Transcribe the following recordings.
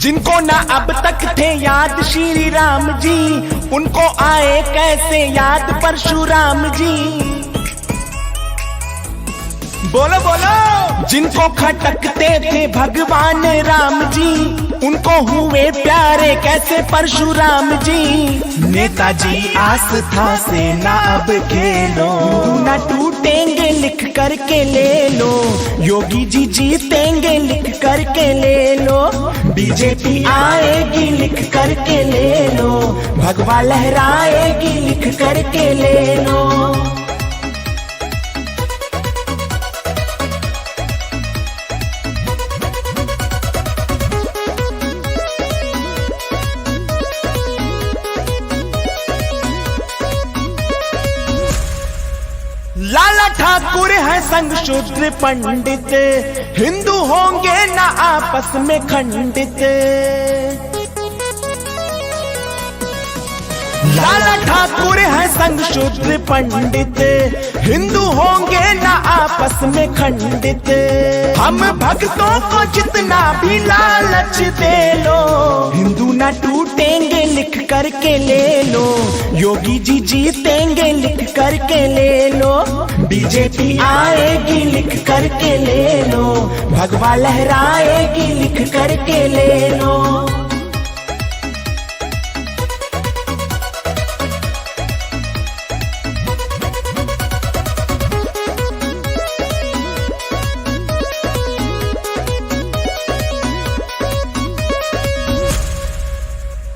जिनको ना अब तक थे याद श्री राम जी, उनको आए कैसे याद परशुराम जी। बोलो बोलो। जिनको खटकते थे भगवान राम जी, उनको हुए प्यारे कैसे परशुराम जी। नेताजी आस्था से ना अब खेलो, ना टूटेंगे लिख करके ले लो। योगी जी जीतेंगे लिख करके ले लो। बीजेपी आएगी लिख करके ले लो। भगवा लहराएगी लिख करके ले लो। लाला ठाकुर है संग शूद्र पंडित, हिंदू होंगे ना आपस में खंडित। लाला ठाकुर है संग शूद्र पंडित, हिंदू होंगे ना आपस में खंडित। हम भक्तों को जितना भी लालच दे लो, हिंदू ना टूटेंगे लिख करके ले लो। योगी जी जीतेंगे लिख करके ले लो। बीजेपी आएगी लिख करके ले लो। भगवा लहराएगी लिख करके ले लो।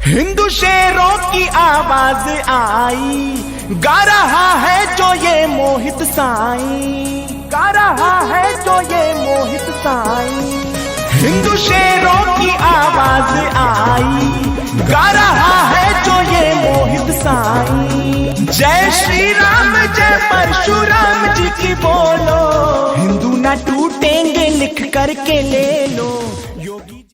हिंदू शेरों की आवाज आई, गा रहा है जो ये मोहित साईं, गा रहा है जो ये मोहित साईं। हिंदू शेरों की आवाज आई, गा रहा है जो ये मोहित साईं। जय श्री राम जय परशुराम जी की बोलो, हिंदू ना टूटेंगे लिख करके ले लो।